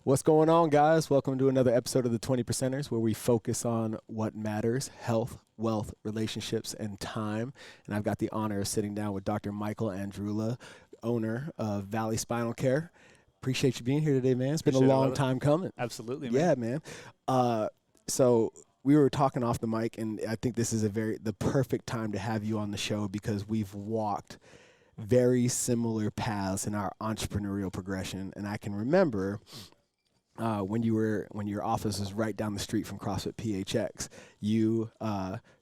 What's going on, guys? Welcome to another episode of the 20 Percenters, where we focus on what matters: health, wealth, relationships, and time. And I've got the honor of sitting down with Dr. Michael Andrula, owner of Valley Spinal Care. Appreciate you being here today, man. It's been a long time coming. Absolutely, man. Yeah, man. So we were talking off the mic, and I think this is the perfect time to have you on the show because we've walked very similar paths in our entrepreneurial progression. And I can remember when your office was right down the street from CrossFit PHX, you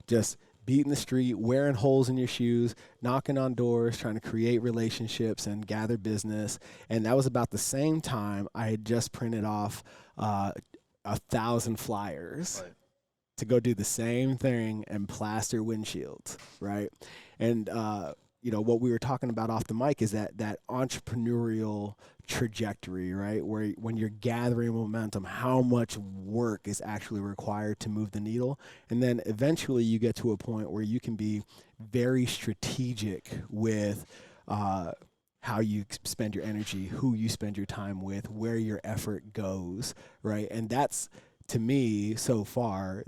just beating the street, wearing holes in your shoes, knocking on doors, trying to create relationships and gather business. And that was about the same time I had just printed off 1,000 flyers to go do the same thing and plaster windshields, right? And what we were talking about off the mic is that entrepreneurial trajectory, right? Where when you're gathering momentum, how much work is actually required to move the needle. And then eventually you get to a point where you can be very strategic with how you spend your energy, who you spend your time with, where your effort goes, right? And that's, to me, so far,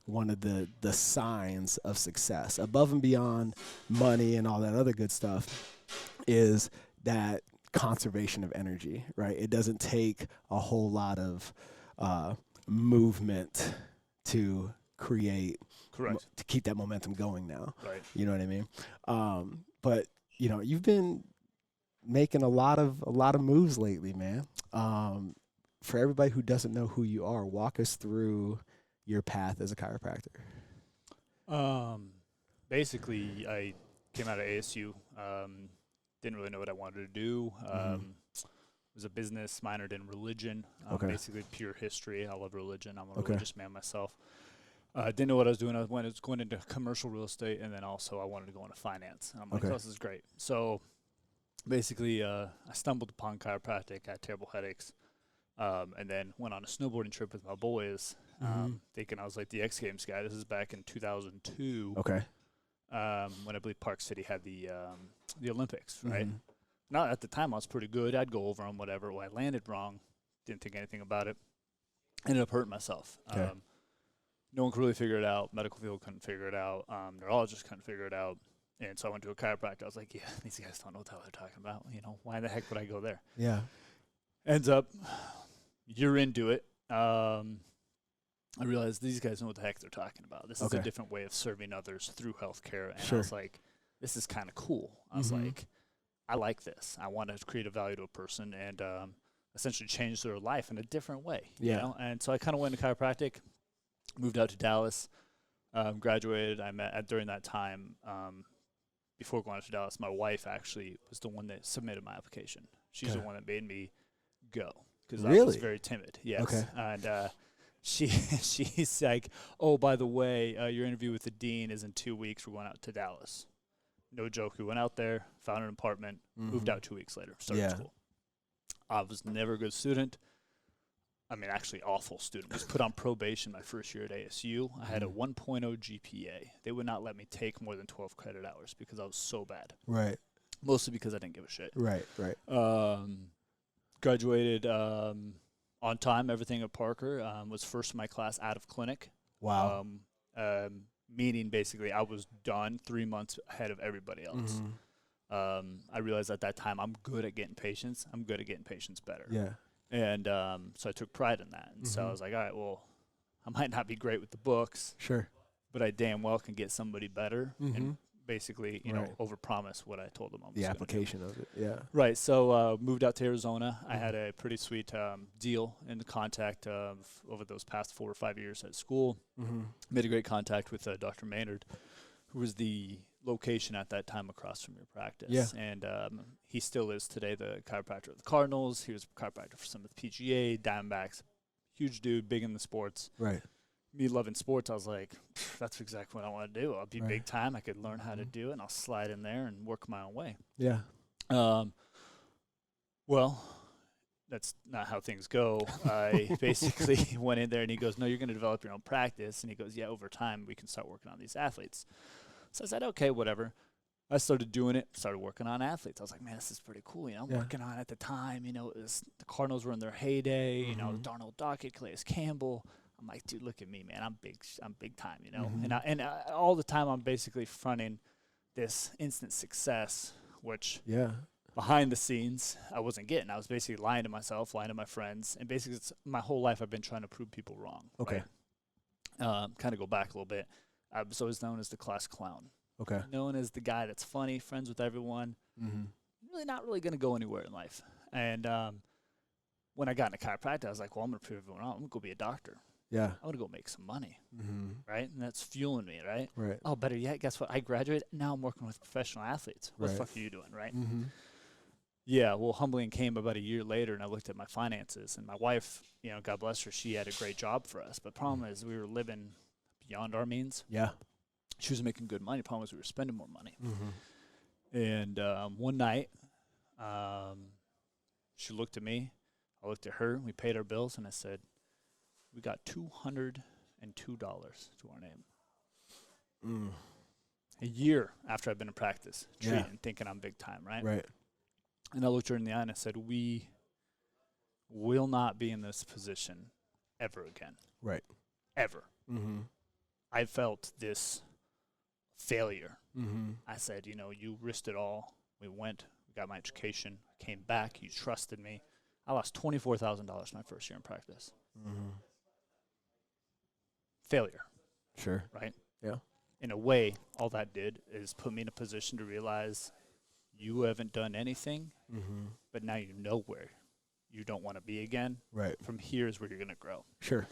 one of the signs of success, above and beyond money and all that other good stuff, is that conservation of energy, right? It doesn't take a whole lot of movement to create, to keep that momentum going now. Right. You know what I mean? But you've been making a lot of moves lately, man. For everybody who doesn't know who you are, walk us through your path as a chiropractor. Basically, I came out of ASU. Didn't really know what I wanted to do. Was a business, minored in religion. Basically pure history. I love religion. I'm a religious man myself. Didn't know what I was doing. I was going into commercial real estate, and then also I wanted to go into finance. And I'm like, oh, this is great. So basically, I stumbled upon chiropractic, had terrible headaches, and then went on a snowboarding trip with my boys, thinking I was like the X Games guy. This is back in 2002. Okay. When I believe Park City had the Olympics, right? Now, at the time, I was pretty good. I'd go over on whatever. Well, I landed wrong. Didn't think anything about it. Ended up hurting myself. Okay. No one could really figure it out. Medical field couldn't figure it out. Neurologists couldn't figure it out. And so I went to a chiropractor. I was like, yeah, these guys don't know what the hell they're talking about. Why the heck would I go there? Yeah. Ends up, you're into it. I realized these guys know what the heck they're talking about. This is a different way of serving others through healthcare. And I was like, this is kind of cool. I was like, I like this. I want to create a value to a person and essentially change their life in a different way. You know? And so I kind of went into chiropractic, moved out to Dallas, graduated. I met during that time, before going out to Dallas, my wife actually was the one that submitted my application. She's the one that made me go because I was very timid. Yes. Okay. And she's like, oh, by the way, your interview with the dean is in 2 weeks. We're going out to Dallas. No joke. We went out there, found an apartment, moved out 2 weeks later, started school. I was never a good student. I mean, actually awful student. Was put on probation my first year at ASU. I had a 1.0 GPA. They would not let me take more than 12 credit hours because I was so bad. Right. Mostly because I didn't give a shit. Right. Graduated on time, everything at Parker. Was first in my class out of clinic. Wow. Meaning basically I was done 3 months ahead of everybody else. I realized at that time I'm good at getting patients. I'm good at getting patients better. Yeah. And so I took pride in that. And so I was like, all right, well, I might not be great with the books. Sure. But I damn well can get somebody better and basically, overpromise what I told them I was the application of it, yeah. Right. So moved out to Arizona. I had a pretty sweet deal in the contact of over those past 4 or 5 years at school. Made a great contact with Dr. Maynard, who was the location at that time across from your practice. Yeah. And he still is today the chiropractor of the Cardinals. He was a chiropractor for some of the PGA, Diamondbacks. Huge dude, big in the sports. Right. Me loving sports, I was like, that's exactly what I want to do. I'll be big time. I could learn how to do it, and I'll slide in there and work my own way. Yeah. Well, that's not how things go. I basically went in there, and he goes, no, you're going to develop your own practice. And he goes, yeah, over time, we can start working on these athletes. So I said, okay, whatever. I started doing it, started working on athletes. I was like, man, this is pretty cool. I'm Yeah. working on it at the time. It was the Cardinals were in their heyday. Mhm. Darnold Dockett, Calais Campbell. I'm like, dude, look at me, man. I'm big time. Mhm. And all the time I'm basically fronting this instant success, which behind the scenes I wasn't getting. I was basically lying to myself, lying to my friends, and basically my whole life I've been trying to prove people wrong. Okay. Right? Kind of go back a little bit. I was always known as the class clown. Okay. Known as the guy that's funny, friends with everyone, really not really going to go anywhere in life. And when I got into chiropractic, I was like, well, I'm going to prove everyone wrong. I'm going to go be a doctor. Yeah. I'm going to go make some money, Mm-hmm. right? And that's fueling me, right? Right. Oh, better yet, guess what? I graduated. Now I'm working with professional athletes. What the Right. fuck are you doing, right? Mm-hmm. Yeah, well, humbling came about a year later, and I looked at my finances. And my wife, God bless her, she had a great job for us. But problem is we were living beyond our means. Yeah. She was making good money. Problem was we were spending more money. Mm-hmm. And one night, she looked at me. I looked at her. We paid our bills, and I said, we got $202 to our name. Mm. A year after I've been in practice, Yeah. treating, thinking I'm big time, right? Right. And I looked her in the eye and I said, we will not be in this position ever again. Right. Ever. Mm-hmm. I felt this failure. Mm-hmm. I said, you risked it all. We went, we got my education, came back, you trusted me. I lost $24,000 my first year in practice. Mm-hmm. Failure, Sure. right? Yeah. In a way, all that did is put me in a position to realize you haven't done anything, Mm-hmm. but now you know where you don't want to be again. Right. From here is where you're going to grow. Sure.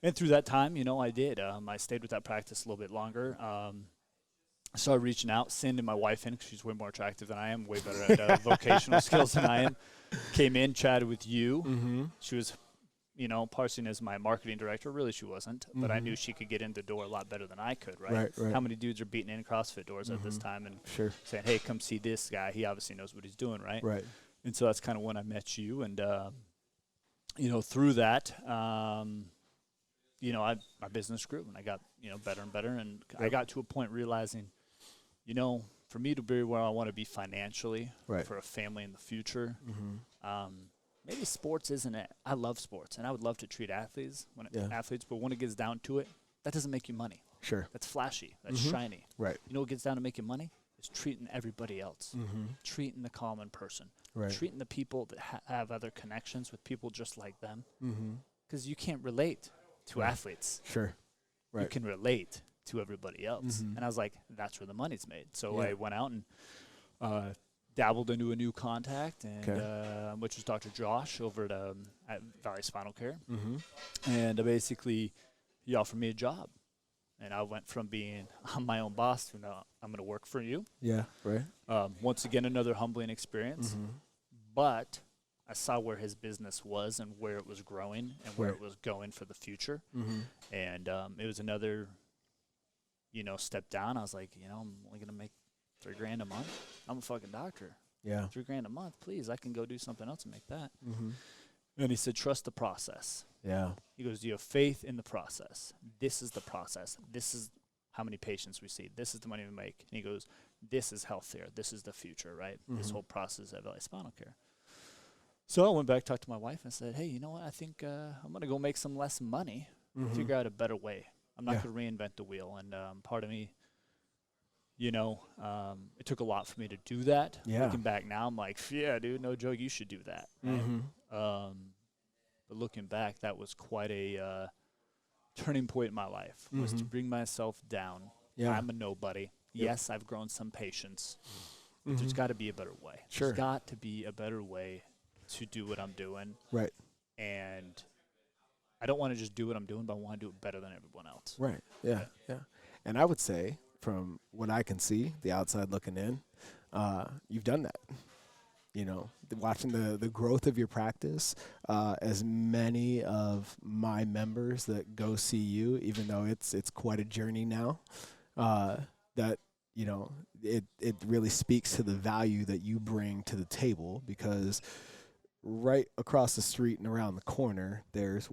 And through that time, I did. I stayed with that practice a little bit longer. I started reaching out, sending my wife in because she's way more attractive than I am, way better at vocational skills than I am. Came in, chatted with you. Mm-hmm. She was, parsing as my marketing director. Really, she wasn't. But I knew she could get in the door a lot better than I could, right? Right. How many dudes are beating in CrossFit doors at this time and Sure. saying, hey, come see this guy. He obviously knows what he's doing, right? Right. And so that's kind of when I met you. And, through that, my business grew and I got, better and better. And I got to a point realizing, for me to be where I want to be financially Right. for a family in the future, Mm-hmm. maybe sports isn't it. I love sports and I would love to treat athletes, but when it gets down to it, that doesn't make you money. Sure. That's flashy. That's Mhm. shiny. Right. You know what gets down to making money? Is treating everybody else, Mm-hmm. treating the common person, Right. treating the people that have other connections with people just like them. Mm-hmm. Because you can't relate to Right. athletes. Sure. You Right. can relate to everybody else. Mhm. And I was like, that's where the money's made. So Yeah. I went out and dabbled into a new contact, and which was Dr. Josh over at Valley Spinal Care. Mm-hmm. And basically, he offered me a job. And I went from being I'm my own boss to now I'm going to work for you. Yeah. Right. Once again, another humbling experience. Mm-hmm. But I saw where his business was and where it was growing and where Right. it was going for the future. Mm-hmm. And it was another, step down. I was like, I'm only going to make $3,000 a month. I'm a fucking doctor. Yeah. $3,000 a month, please. I can go do something else and make that. Mm-hmm. And he said, trust the process. Yeah. He goes, do you have faith in the process? This is the process. This is how many patients we see. This is the money we make. And he goes, this is healthcare. This is the future, right? This Mhm. whole process at Valley Spinal Care. So I went back, talked to my wife, and said, hey, you know what? I think I'm going to go make some less money, Mm-hmm. figure out a better way. I'm not Yeah. going to reinvent the wheel. And part of me, it took a lot for me to do that. Yeah. Looking back now, I'm like, yeah, dude, no joke, you should do that. Right? Mm-hmm. But looking back, that was quite a turning point in my life, was to Mhm. bring myself down. Yeah. I'm a nobody. Yep. Yes, I've grown some patience. But there's Mhm. got to be a better way. Sure. There's got to be a better way to do what I'm doing. Right. And I don't want to just do what I'm doing, but I want to do it better than everyone else. Right. Yeah. Yeah. And I would say, from what I can see, the outside looking in, you've done that. Watching the growth of your practice, as many of my members that go see you, even though it's quite a journey now, that it really speaks to the value that you bring to the table, because right across the street and around the corner, there's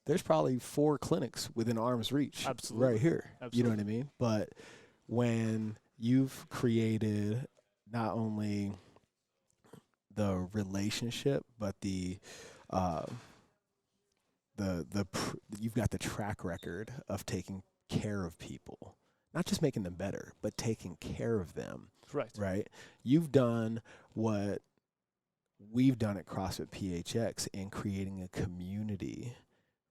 there's probably 4 clinics within arm's reach. Absolutely. Right here. Absolutely. You know what I mean? But when you've created not only the relationship, but you've got the track record of taking care of people, not just making them better, but taking care of them. Correct. Right? You've done what we've done at CrossFit PHX in creating a community,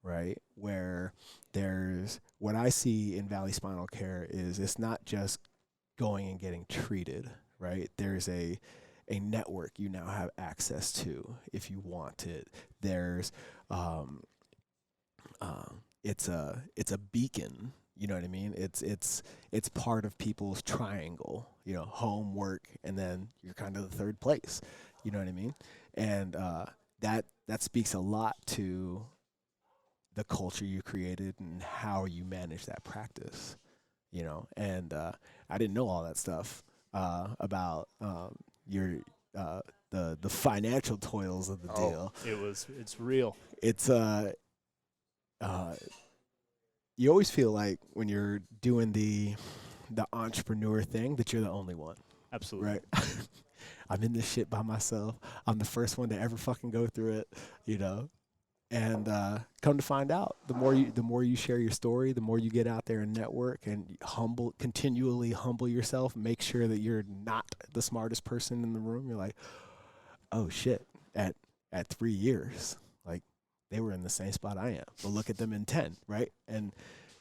right? Where there's what I see in Valley Spinal Care is it's not just going and getting treated, right? There's a network you now have access to if you want it. There's it's a beacon, you know what I mean? It's part of people's triangle, you know, home, work, and then you're kind of the third place, you know what I mean? And that speaks a lot to the culture you created and how you manage that practice, you know. And I didn't know all that stuff about your the financial toils of the deal. It's real. It's you always feel like when you're doing the entrepreneur thing that you're the only one. Absolutely. Right? I'm in this shit by myself. I'm the first one to ever fucking go through it, you know. And come to find out, the more you share your story, the more you get out there and network and continually humble yourself, make sure that you're not the smartest person in the room. You're like, oh shit, at 3 years, like they were in the same spot I am. But look at them in 10, right? And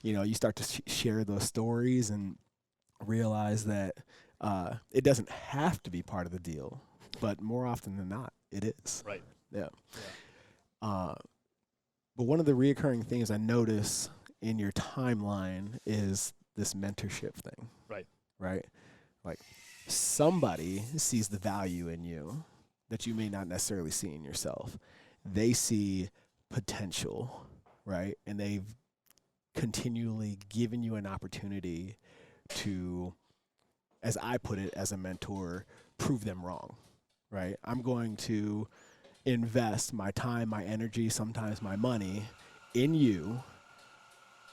you know, you start to share those stories and realize that it doesn't have to be part of the deal, but more often than not, it is. Right. Yeah. But one of the reoccurring things I notice in your timeline is this mentorship thing. Right. Right? Like somebody sees the value in you that you may not necessarily see in yourself. They see potential, right? And they've continually given you an opportunity to, as I put it as a mentor, prove them wrong, right? I'm going to invest my time, my energy, sometimes my money in you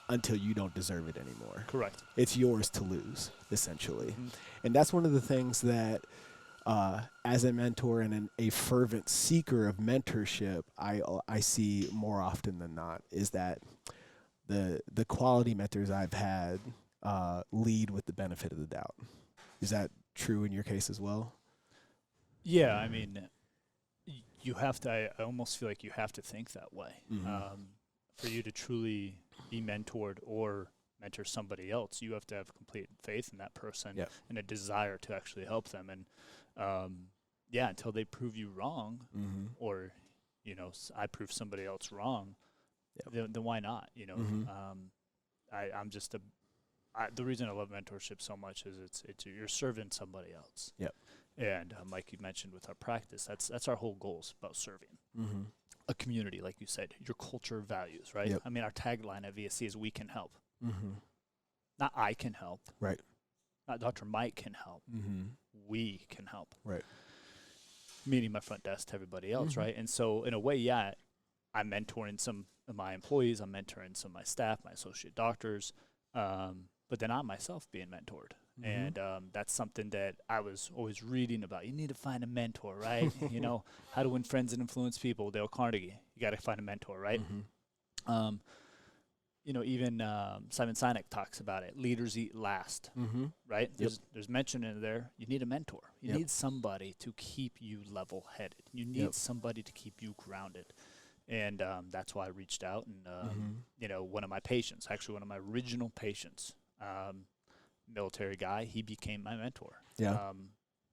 until you don't deserve it anymore. Correct. It's yours to lose, essentially. Mm-hmm. And that's one of the things that as a mentor and a fervent seeker of mentorship, I see more often than not is that the quality mentors I've had lead with the benefit of the doubt. Is that true in your case as well? Yeah, I mean, you have to. I almost feel like you have to think that way for you to truly be mentored or mentor somebody else. You have to have complete faith in that person and a desire to actually help them. And until they prove you wrong, or you know, I prove somebody else wrong, then why not? You know, I'm just the reason I love mentorship so much is it's you're serving somebody else. Yep. And like you mentioned with our practice, that's our whole goal is about serving a community, like you said, your culture values, right? Yep. I mean, our tagline at VSC is "We can help." Not I can help. Right. Not Dr. Mike can help. We can help. Right. Meaning my front desk to everybody else, right? And so in a way, I'm mentoring some of my employees. I'm mentoring some of my staff, my associate doctors. But then I'm myself being mentored. And that's something that I was always reading about. You need to find a mentor, right? You know, How to Win Friends and Influence People, Dale Carnegie. You got to find a mentor, right? You know, even Simon Sinek talks about it. Leaders eat last, right? There's mention in there. You need a mentor. You need somebody to keep you level-headed. You need somebody to keep you grounded. And that's why I reached out. And, you know, one of my patients, actually one of my original patients, military guy, he became my mentor.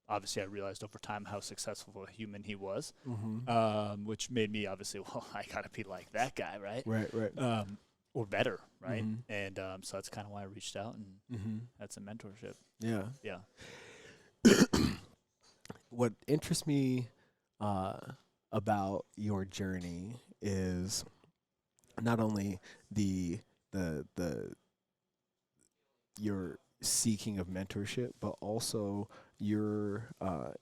Obviously, I realized over time how successful a human he was, which made me obviously, well, I got to be like that guy, right? Right. Or better, right? And so that's kind of why I reached out, and that's a mentorship. Yeah. Yeah. What interests me about your journey is not only your seeking of mentorship, but also you're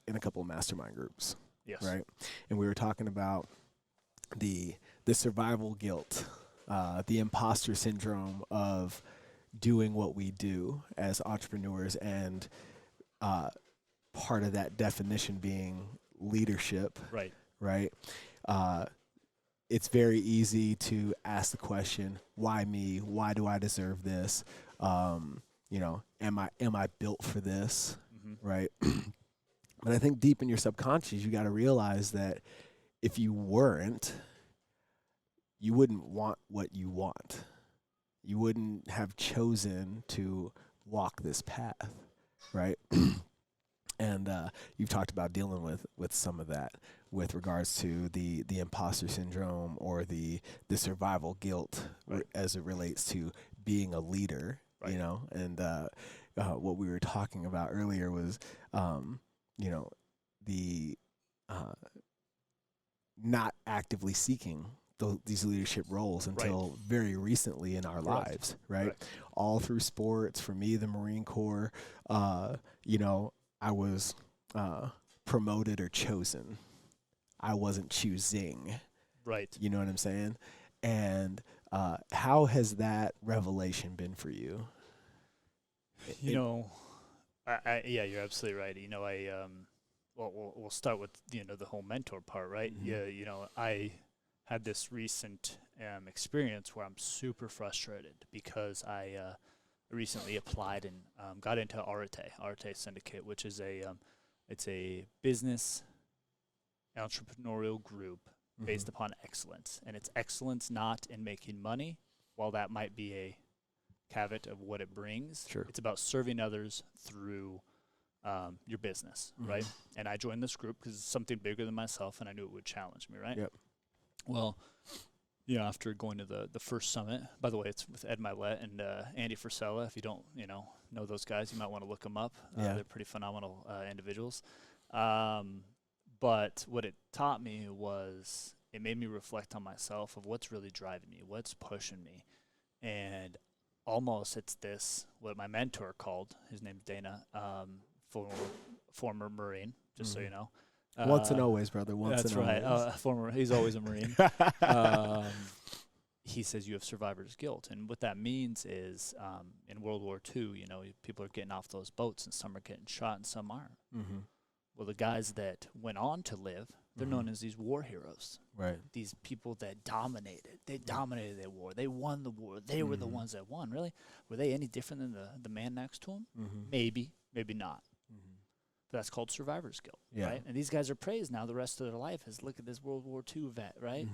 in a couple of mastermind groups. Yes. Right. And we were talking about the survival guilt, the imposter syndrome of doing what we do as entrepreneurs, and part of that definition being leadership, Right. right? It's very easy to ask the question, why me? Why do I deserve this? You know, am I built for this? Mm-hmm. Right? But I think deep in your subconscious, you got to realize that if you weren't, you wouldn't want what you want. You wouldn't have chosen to walk this path, right? And you've talked about dealing with some of that with regards to the imposter syndrome or the survival guilt, Right. as it relates to being a leader, Right. you know. And what we were talking about earlier was, you know, the not actively seeking these leadership roles until very recently in our lives, right? All through sports. For me, the Marine Corps, you know, I was promoted or chosen. I wasn't choosing. Right. You know what I'm saying? And how has that revelation been for you? You know, yeah, you're absolutely right. You know, well, we'll start with, you know, the whole mentor part, right? Mm-hmm. Yeah, you know, I had this recent experience where I'm super frustrated because I recently applied and got into Arete Syndicate, which is it's a business entrepreneurial group based upon excellence, and it's excellence not in making money, while that might be a caveat of what it brings. Sure. It's about serving others through your business, right? And I joined this group because it's something bigger than myself, and I knew it would challenge me, right? Yep. Well, you know, after going to the first summit, by the way, it's with Ed Milet and Andy Frisella. If you don't, you know those guys, you might want to look them up. They're pretty phenomenal individuals. But what it taught me was it made me reflect on myself of what's really driving me, what's pushing me. And almost it's this, what my mentor called, his name's Dana, former Marine, just so you know. Once and always, brother. Once that's and always. Former, he's always a Marine. He says you have survivor's guilt. And what that means is in World War II, you know, people are getting off those boats and some are getting shot and some aren't. Well, the guys that went on to live, they're known as these war heroes. Right. These people that dominated. They dominated their war. They won the war. They were the ones that won. Really? Were they any different than the man next to them? Maybe. Maybe not. But that's called survivor's guilt, right? And these guys are praised now the rest of their life as, look at this World War II vet, right?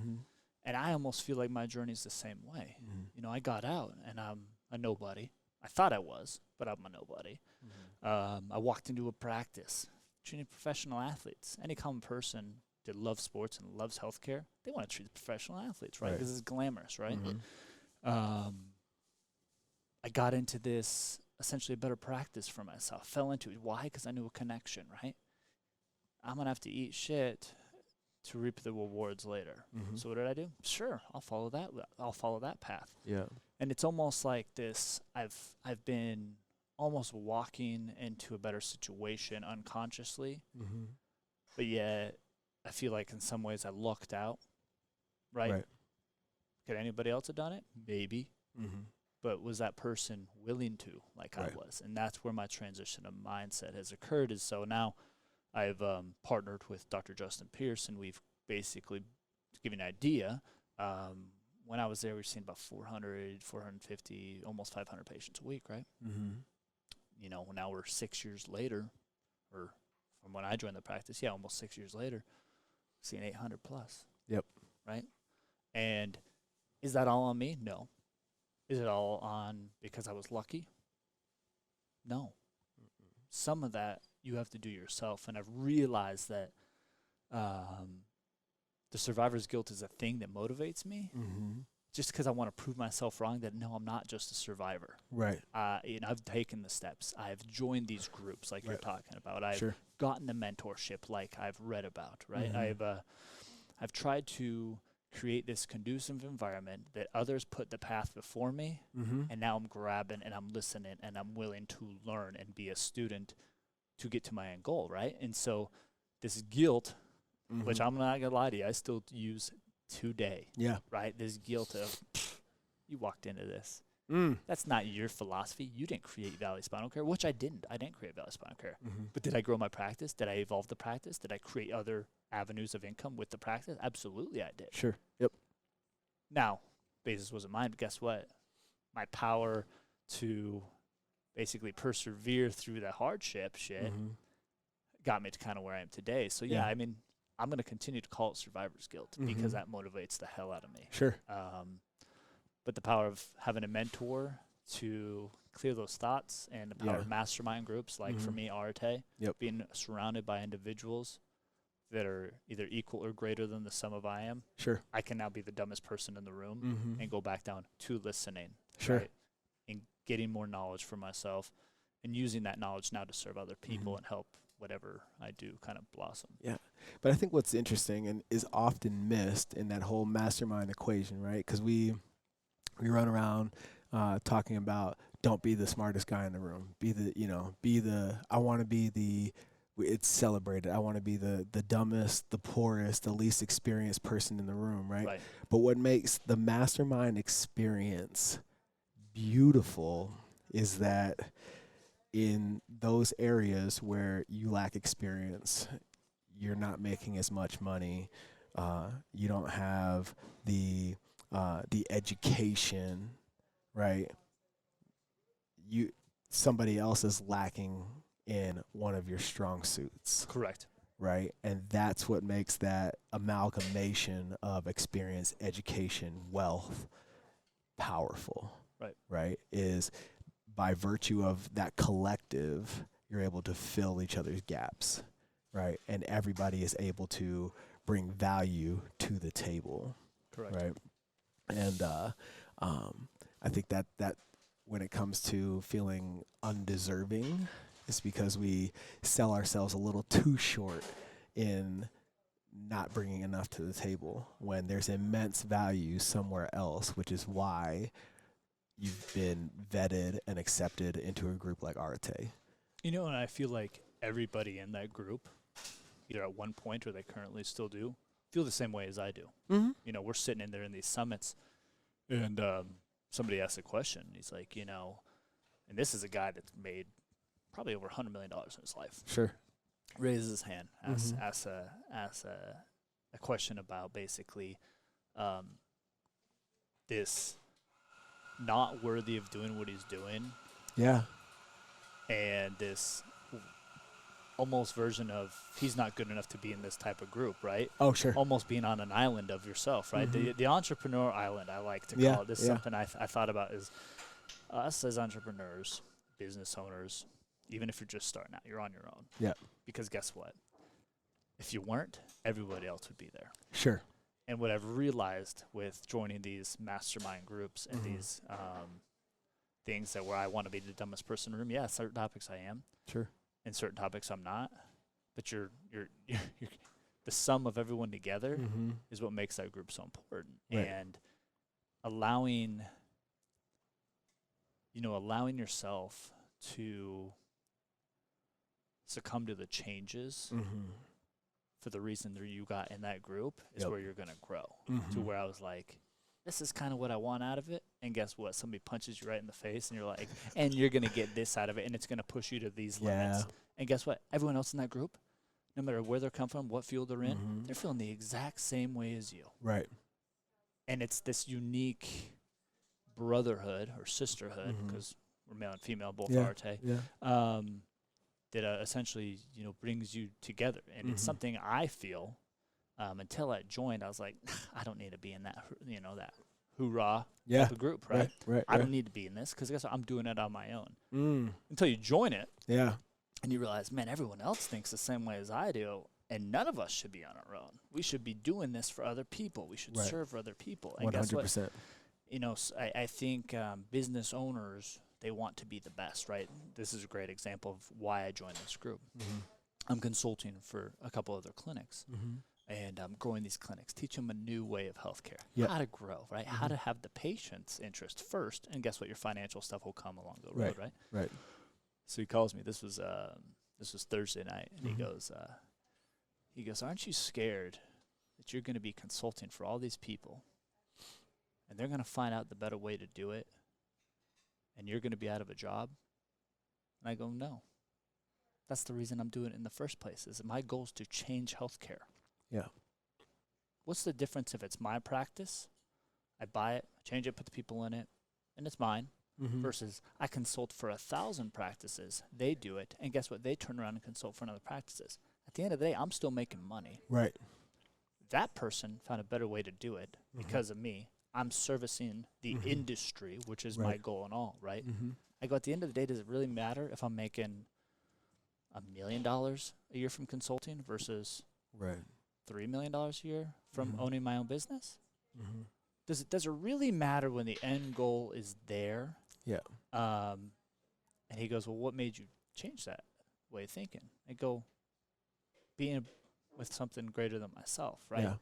And I almost feel like my journey's the same way. You know, I got out, and I'm a nobody. I thought I was, but I'm a nobody. I walked into a practice, treating professional athletes. Any common person that loves sports and loves healthcare, they want to treat professional athletes, right? Because it's glamorous, right? I got into this, essentially a better practice for myself. Fell into it. Why? Because I knew a connection, right? I'm going to have to eat shit to reap the rewards later. So what did I do? Sure, I'll follow that. I'll follow that path. Yeah. And it's almost like this. I've been almost walking into a better situation unconsciously, but yet I feel like in some ways I lucked out. Right. Could anybody else have done it? Maybe. But was that person willing to, like I was? And that's where my transition of mindset has occurred. Is so now I've partnered with Dr. Justin Pierce, and we've basically, to give you an idea, when I was there, we were seeing about 400, 450, almost 500 patients a week, right? You know, now we're 6 years later, or from when I joined the practice, almost 6 years later, seeing 800 plus. Yep. Right? And is that all on me? No. Is it all on because I was lucky? No. Some of that you have to do yourself. And I've realized that the survivor's guilt is a thing that motivates me just because I want to prove myself wrong, that no, I'm not just a survivor. Right. You know, I've taken the steps. I've joined these groups like you're talking about. I've gotten the mentorship like I've read about, right? I've tried to create this conducive environment that others put the path before me, and now I'm grabbing and I'm listening and I'm willing to learn and be a student to get to my end goal, right? And so this guilt, which I'm not going to lie to you, I still use today, right? This guilt of, you walked into this. That's not your philosophy. You didn't create Valley Spinal Care, which I didn't. I didn't create Valley Spinal Care. But did I grow my practice? Did I evolve the practice? Did I create other avenues of income with the practice? Absolutely, I did. Sure. Yep. Now, basis wasn't mine, but guess what? My power to basically persevere through the hardship shit got me to kind of where I am today. So, yeah, I mean, I'm going to continue to call it survivor's guilt because that motivates the hell out of me. Sure. But the power of having a mentor to clear those thoughts and the power of mastermind groups, like for me, Arte, being surrounded by individuals that are either equal or greater than the sum of I am. Sure. I can now be the dumbest person in the room and go back down to listening. Sure. Right? And getting more knowledge for myself and using that knowledge now to serve other people and help whatever I do kind of blossom. Yeah. But I think what's interesting and is often missed in that whole mastermind equation, right? Because we run around talking about don't be the smartest guy in the room. I want to be it's celebrated. I want to be the dumbest, the poorest, the least experienced person in the room, right? But what makes the mastermind experience beautiful is that in those areas where you lack experience, you're not making as much money. You don't have the education, right? Somebody else is lacking in one of your strong suits. Correct. Right? And that's what makes that amalgamation of experience, education, wealth powerful. Right? Is by virtue of that collective, you're able to fill each other's gaps, right? And everybody is able to bring value to the table. Correct. Right? And I think that when it comes to feeling undeserving, it's because we sell ourselves a little too short in not bringing enough to the table when there's immense value somewhere else, which is why you've been vetted and accepted into a group like Arte. And I feel like everybody in that group, either at one point or they currently still do, feel the same way as I do. We're sitting in there in these summits, and somebody asked a question. He's like, and this is a guy that's made probably over $100 million in his life. Sure. Raises his hand, asks a question about basically this not worthy of doing what he's doing. Yeah. And this almost version of he's not good enough to be in this type of group, right? Oh, sure. Almost being on an island of yourself, right? The entrepreneur island, I like to call it. This is something I thought about is us as entrepreneurs, business owners, even if you're just starting out, you're on your own. Yeah. Because guess what? If you weren't, everybody else would be there. Sure. And what I've realized with joining these mastermind groups and these things that where I want to be the dumbest person in the room, certain topics I am. Sure. And certain topics I'm not. But you're the sum of everyone together is what makes that group so important. Right. And allowing yourself to succumb to the changes for the reason that you got in that group is where you're going to grow. To where I was like, this is kind of what I want out of it. And guess what? Somebody punches you right in the face and you're like, and you're going to get this out of it. And it's going to push you to these limits. And guess what? Everyone else in that group, no matter where they're come from, what field they're in, they're feeling the exact same way as you. Right. And it's this unique brotherhood or sisterhood, because we're male and female, both Arte. Yeah. That essentially, brings you together. And it's something I feel, until I joined, I was like, I don't need to be in that, that hoorah type of group, right? I don't need to be in this because guess what? I'm doing it on my own. Until you join it. Yeah. And you realize, man, everyone else thinks the same way as I do. And none of us should be on our own. We should be doing this for other people. We should serve other people. And 100%. guess what? I think business owners, they want to be the best, right? This is a great example of why I joined this group. I'm consulting for a couple other clinics, and I'm growing these clinics, teach them a new way of healthcare, how to grow, right? How to have the patient's interest first, and guess what? Your financial stuff will come along the road, right? Right. So he calls me. This was Thursday night, and he goes, aren't you scared that you're going to be consulting for all these people, and they're going to find out the better way to do it, and you're going to be out of a job? And I go, no. That's the reason I'm doing it in the first place, is my goal is to change healthcare. Yeah. What's the difference if it's my practice, I buy it, change it, put the people in it, and it's mine, versus I consult for 1,000 practices, they do it, and guess what? They turn around and consult for another practices. At the end of the day, I'm still making money. Right. That person found a better way to do it because of me. I'm servicing the industry, which is my goal and all, right? I go, at the end of the day, does it really matter if I'm making $1 million a year from consulting versus $3 million a year from owning my own business? Does it really matter when the end goal is there? Yeah. And he goes, well, what made you change that way of thinking? I go, being with something greater than myself, right? Yeah.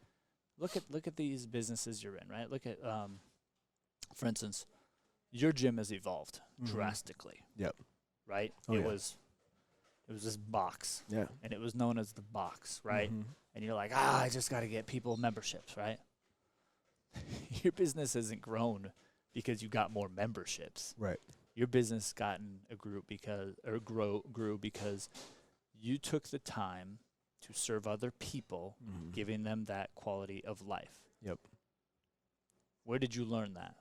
Look at these businesses you're in, right? Look at, for instance, your gym has evolved drastically. Yep. Right? It was this box. Yeah. And it was known as the box, right? And you're like, I just got to get people memberships, right? Your business hasn't grown because you got more memberships. Right. Your business gotten a group grew because you took the time to serve other people, giving them that quality of life. Yep. Where did you learn that?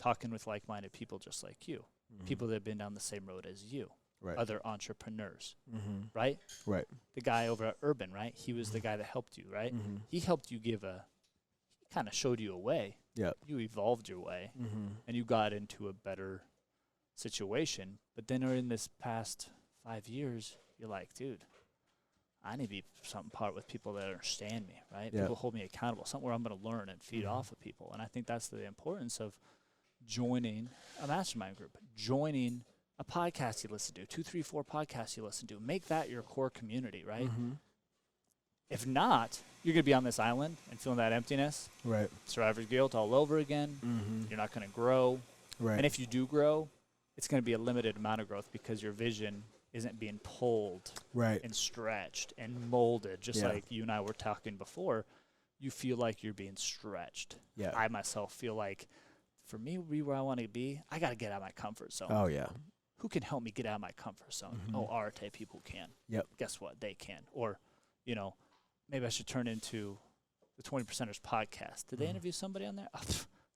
Talking with like-minded people just like you, people that have been down the same road as you, other entrepreneurs, right? Right. The guy over at Urban, right? He was the guy that helped you, right? He helped you he kind of showed you a way. Yep. You evolved your way, and you got into a better situation. But then in this past 5 years, you're like, dude, I need to be part with people that understand me, right? Yep. People hold me accountable, somewhere I'm going to learn and feed off of people. And I think that's the importance of joining a mastermind group, joining a podcast you listen to, 2, 3, 4 podcasts you listen to. Make that your core community, right? If not, you're going to be on this island and feeling that emptiness. Right. Survivor's guilt all over again. You're not going to grow. Right. And if you do grow, it's going to be a limited amount of growth because your vision isn't being pulled and stretched and molded. Just like you and I were talking before, you feel like you're being stretched. Yeah. I myself feel like, for me to be where I want to be, I got to get out of my comfort zone. Oh, yeah. Who can help me get out of my comfort zone? Oh, RTA people can. Yep. Guess what? They can. Or, maybe I should turn into the 20%ers podcast. Did they interview somebody on there? Oh,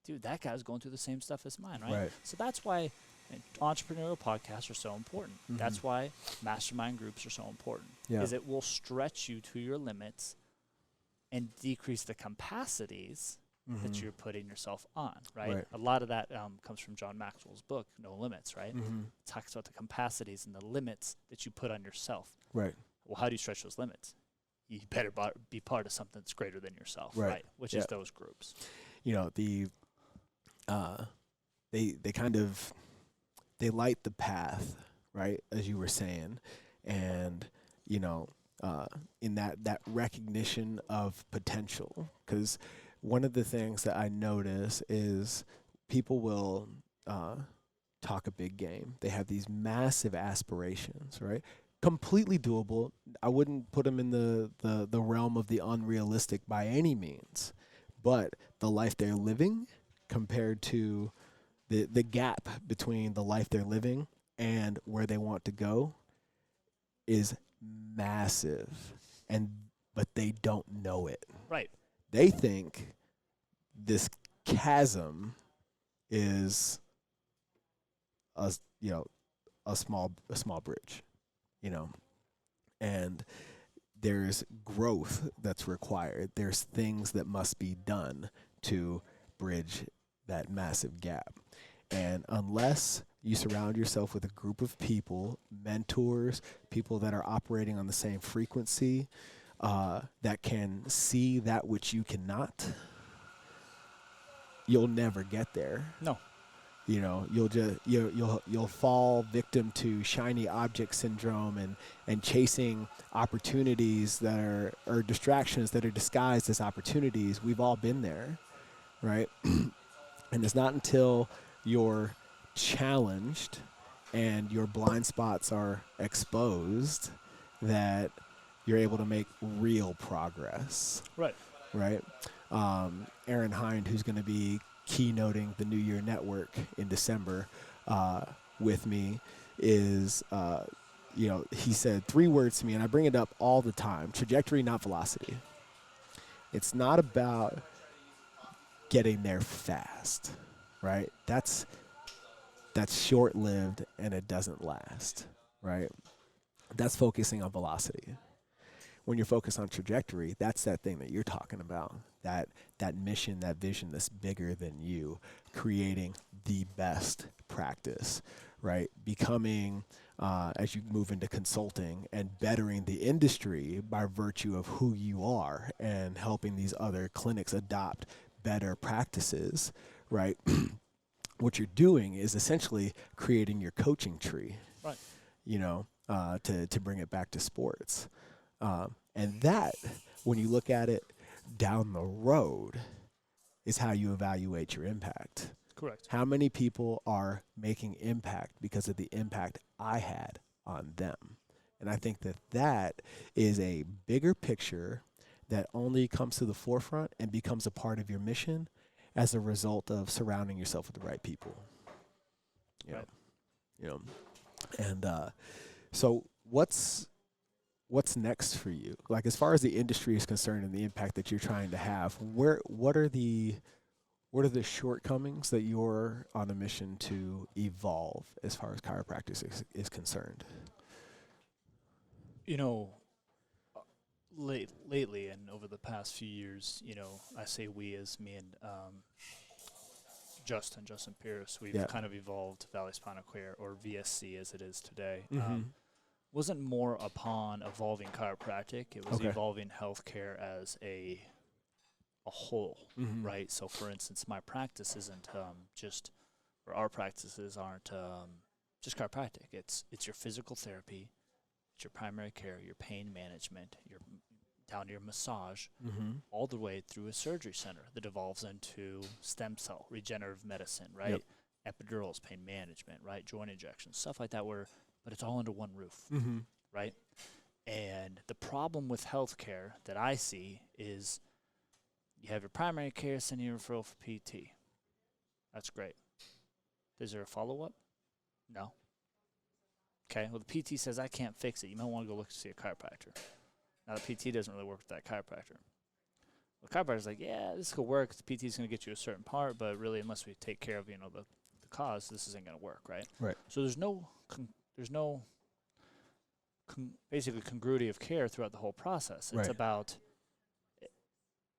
dude, that guy's going through the same stuff as mine, right? So that's why entrepreneurial podcasts are so important. That's why mastermind groups are so important. Is it will stretch you to your limits and decrease the capacities that you're putting yourself on, right? A lot of that comes from John Maxwell's book, No Limits, right? It talks about the capacities and the limits that you put on yourself. Right. Well, how do you stretch those limits? You better be part of something that's greater than yourself, right? Which is those groups. They light the path, right, as you were saying, and in that recognition of potential, because one of the things that I notice is people will talk a big game. They have these massive aspirations, right? Completely doable. I wouldn't put them in the realm of the unrealistic by any means, but the life they're living compared to the gap between the life they're living and where they want to go is massive, but they don't know it. Right. They think this chasm is a small bridge, and there's growth that's required. There's things that must be done to bridge that massive gap. And unless you surround yourself with a group of people, mentors, people that are operating on the same frequency, that can see that which you cannot, you'll never get there. No. You'll fall victim to shiny object syndrome and chasing opportunities that are distractions that are disguised as opportunities. We've all been there, right? And it's not until you're challenged and your blind spots are exposed that you're able to make real progress. Right. Right. Aaron Hind, who's going to be keynoting the New Year Network in December with me is, he said 3 words to me, and I bring it up all the time: trajectory, not velocity. It's not about getting there fast, right? That's short-lived and it doesn't last, right? That's focusing on velocity. When you're focused on trajectory, that's that thing that you're talking about, that mission, that vision that's bigger than you, creating the best practice, right? Becoming, as you move into consulting, and bettering the industry by virtue of who you are and helping these other clinics adopt better practices, right? What you're doing is essentially creating your coaching tree, right? To bring it back to sports. And that, when you look at it down the road, is how you evaluate your impact. Correct. How many people are making impact because of the impact I had on them? And I think that is a bigger picture that only comes to the forefront and becomes a part of your mission as a result of surrounding yourself with the right people. Right. And so what's next for you? Like, as far as the industry is concerned and the impact that you're trying to have, what are the shortcomings that you're on a mission to evolve as far as chiropractic is concerned? Lately and over the past few years, I say we as me and Justin Pierce, we've kind of evolved Valley Spinal Care, or VSC as it is today. Wasn't more upon evolving chiropractic. It was evolving healthcare as a whole, right? So, for instance, my practice isn't our practices aren't just chiropractic. It's your physical therapy, it's your primary care, your pain management, down to your massage, all the way through a surgery center that evolves into stem cell, regenerative medicine, right? Yep. Epidurals, pain management, right? Joint injections, stuff like that, but it's all under one roof, right? And the problem with healthcare that I see is you have your primary care, sending you a referral for PT. That's great. Is there a follow-up? No. Okay, well, the PT says I can't fix it. You might want to go see a chiropractor. Now, the PT doesn't really work with that chiropractor. The chiropractor's like, yeah, this could work. The PT is going to get you a certain part, but really, unless we take care of, the cause, this isn't going to work, right? Right. So there's no basically congruity of care throughout the whole process. It's about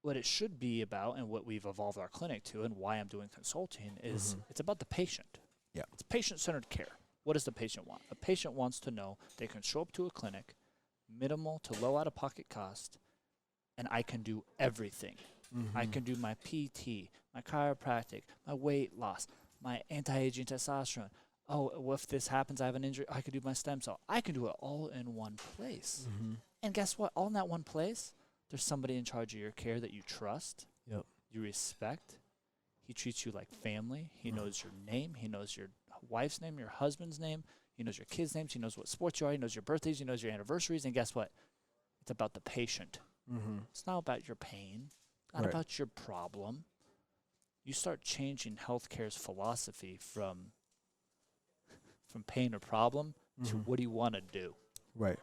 what it should be about, and what we've evolved our clinic to, and why I'm doing consulting is it's about the patient. Yeah. It's patient-centered care. What does the patient want? A patient wants to know they can show up to a clinic, minimal to low out-of-pocket cost, and I can do everything. I can do my PT, my chiropractic, my weight loss, my anti-aging testosterone. Oh, if this happens, I have an injury, I can do my stem cell. I can do it all in one place. And guess what? All in that one place, there's somebody in charge of your care that you trust, you respect. He treats you like family. He knows your name. He knows your wife's name, your husband's name. He knows your kids' names. He knows what sports you are. He knows your birthdays. He knows your anniversaries. And guess what? It's about the patient. It's not about your pain, not about your problem. You start changing healthcare's philosophy from pain or problem to what do you want to do? Right.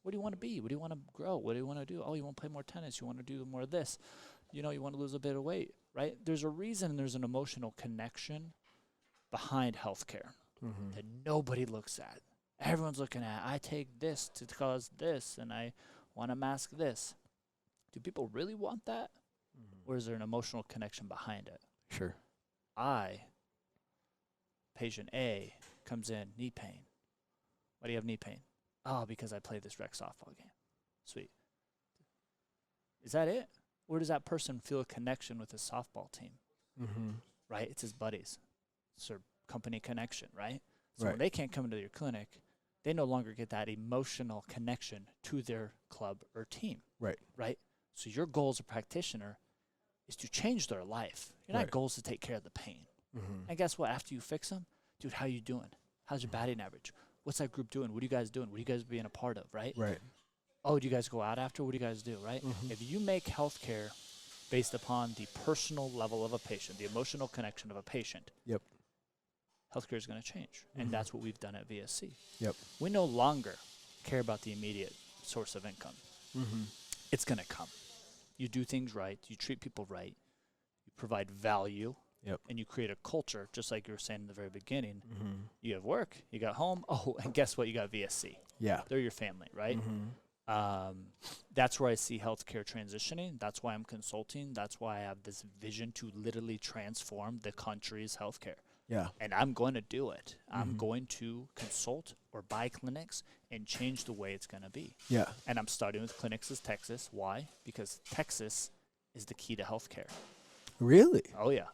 What do you want to be? What do you want to grow? What do you want to do? Oh, you want to play more tennis. You want to do more of this. You want to lose a bit of weight, right? There's a reason, and there's an emotional connection behind healthcare that nobody looks at. Everyone's looking at, I take this to cause this, and I want to mask this. Do people really want that? Or is there an emotional connection behind it? Sure. Patient A, comes in, knee pain. Why do you have knee pain? Oh, because I played this rec softball game. Sweet. Is that it? Or does that person feel a connection with his softball team? Right? It's his buddies. It's their company connection, right? So when they can't come into your clinic, they no longer get that emotional connection to their club or team. Right? So your goal as a practitioner is to change their life. Your not goal is to take care of the pain. And guess what? After you fix them, dude, how you doing? How's your batting average? What's that group doing? What are you guys doing? What are you guys being a part of, right? Right. Oh, do you guys go out after? What do you guys do, right? If you make healthcare based upon the personal level of a patient, the emotional connection of a patient, Yep. healthcare is going to change. And that's what we've done at VSC. Yep. We no longer care about the immediate source of income. It's going to come. You do things right. You treat people right. You provide value. Yep. And you create a culture, just like you were saying in the very beginning. You have work. You got home. Oh, and guess what? You got VSC. Yeah. They're your family, right? That's where I see healthcare transitioning. That's why I'm consulting. That's why I have this vision to literally transform the country's healthcare. Yeah. And I'm going to do it. I'm going to consult or buy clinics and change the way it's going to be. Yeah. And I'm starting with clinics as Texas. Why? Because Texas is the key to healthcare. Really? Oh, yeah.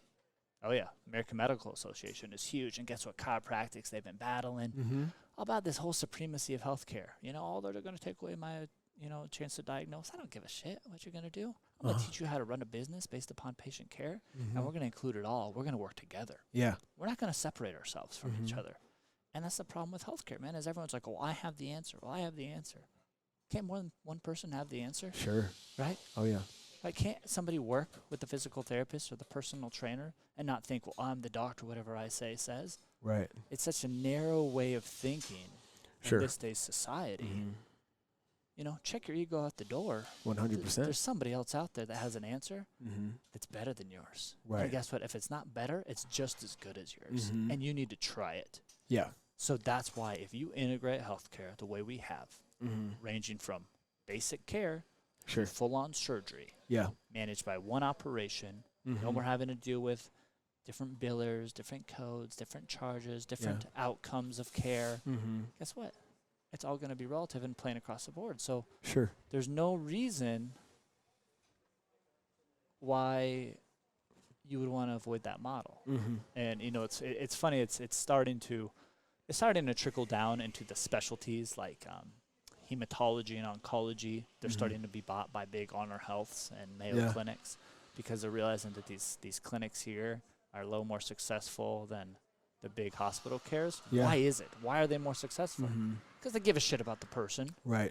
Oh, yeah. American Medical Association is huge. And guess what? Chiropractics, they've been battling about this whole supremacy of healthcare. You know, they're going to take away my, chance to diagnose. I don't give a shit what you're going to do. I'm going to teach you how to run a business based upon patient care, and we're going to include it all. We're going to work together. Yeah. We're not going to separate ourselves from each other. And that's the problem with healthcare, man, is everyone's like, well, I have the answer. Well, I have the answer. Can't more than one person have the answer? Sure. Right? Oh, yeah. Like, can't somebody work with the physical therapist or the personal trainer and not think, well, I'm the doctor, whatever I say says? Right. It's such a narrow way of thinking in this day's society. Check your ego out the door. 100%. There's somebody else out there that has an answer that's better than yours. Right. And guess what? If it's not better, it's just as good as yours. And you need to try it. Yeah. So that's why if you integrate healthcare the way we have, ranging from basic care to full-on surgery, managed by one operation, no more having to deal with different billers, different codes, different charges, different outcomes of care. Guess what? It's all going to be relative and playing across the board. So there's no reason why you would want to avoid that model. And it's funny. It's starting to trickle down into the specialties like hematology and oncology. They're starting to be bought by big Honor Healths and Mayo clinics because they're realizing that these clinics here are a little more successful than the big hospital cares. Why is it? Why are they more successful? Because they give a shit about the person. Right.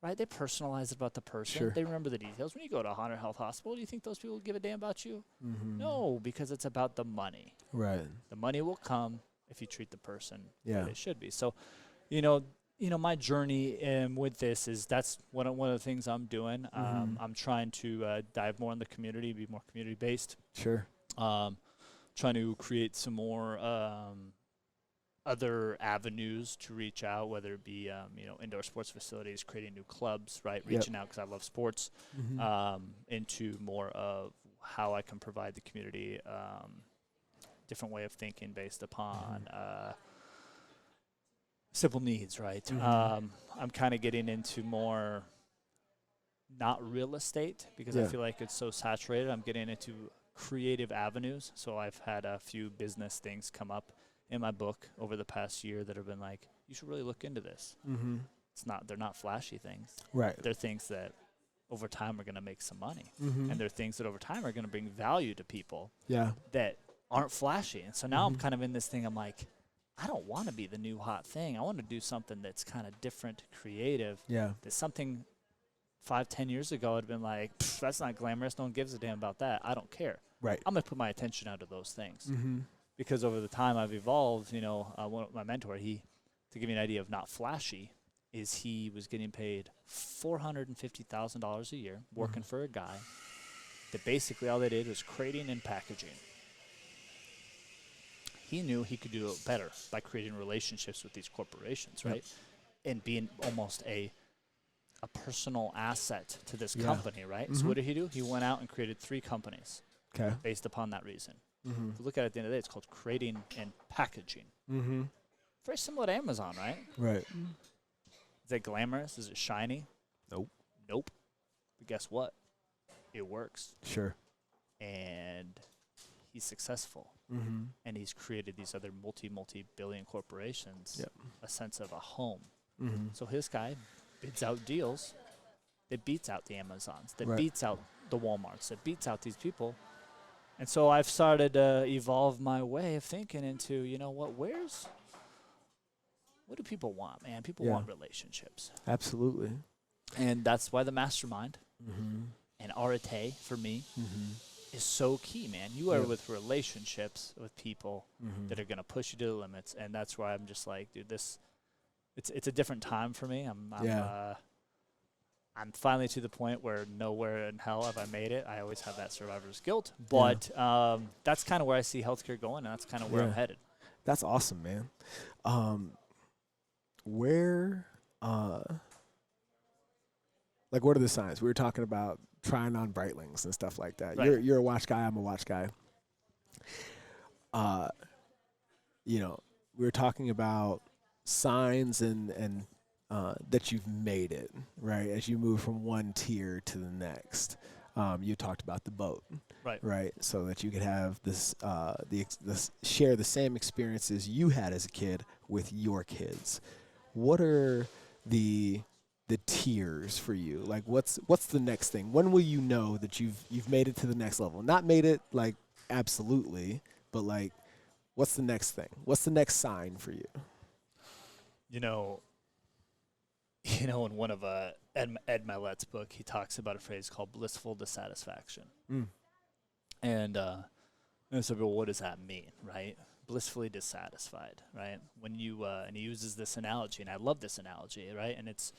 They personalize it about the person. They remember the details. When you go to a Honor Health hospital, do you think those people give a damn about you? No, because it's about the money. Right. The money will come if you treat the person the way it should be. So, my journey with this is that's one of the things I'm doing. I'm trying to dive more in the community, be more community-based. Sure. Trying to create some more other avenues to reach out, whether it be indoor sports facilities, creating new clubs, reaching out because I love sports, into more of how I can provide the community different way of thinking based upon simple needs, right? I'm kind of getting into more not real estate because I feel like it's so saturated. I'm getting into creative avenues. So I've had a few business things come up in my book over the past year that have been like, you should really look into this. They're not flashy things. Right. They're things that over time are going to make some money. And they're things that over time are going to bring value to people that aren't flashy. And so now I'm kind of in this thing. I'm like, I don't want to be the new hot thing. I want to do something that's kind of different, creative. Yeah. That's something 5-10 years ago I'd been like, that's not glamorous. No one gives a damn about that. I don't care. Right. I'm going to put my attention out of those things. Because over the time I've evolved, one of my mentor, to give you an idea of not flashy, is he was getting paid $450,000 a year working for a guy that basically all they did was crating and packaging. He knew he could do it better by creating relationships with these corporations, right? And being almost a personal asset to this company, right? So what did he do? He went out and created 3 companies based upon that reason. If you look at it at the end of the day, it's called creating and packaging. Very similar to Amazon, right? Right. Is it glamorous? Is it shiny? Nope. But guess what? It works. Sure. And he's successful. And he's created these other multi-billion corporations a sense of a home. So his guy bids out deals that beats out the Amazons, that beats out the Walmarts, that beats out these people. And so I've started to evolve my way of thinking into, what do people want, man? People want relationships. Absolutely. And that's why the mastermind. and arete for me is so key, man. You are with relationships with people that are going to push you to the limits, and that's why I'm just like, dude, it's a different time for me. I'm finally to the point where nowhere in hell have I made it. I always have that survivor's guilt, but that's kind of where I see healthcare going, and that's kind of where I'm headed. That's awesome, man. Where, like, what are the signs? We were talking about trying on Breitlings and stuff like that. Right. You're a watch guy. I'm a watch guy. You know, we were talking about signs and that you've made it, right? As you move from one tier to the next. You talked about the boat, right? So that you could have this, share the same experiences you had as a kid with your kids. What are the tiers for you? Like, what's the next thing? When will you know that you've made it to the next level? Not made it like absolutely, but like, what's the next thing? What's the next sign for you? You know, in one of Ed Milet's book, he talks about a phrase called blissful dissatisfaction. And so, well, what does that mean, right? Blissfully dissatisfied, right? When you and he uses this analogy, and I love this analogy, right? And it's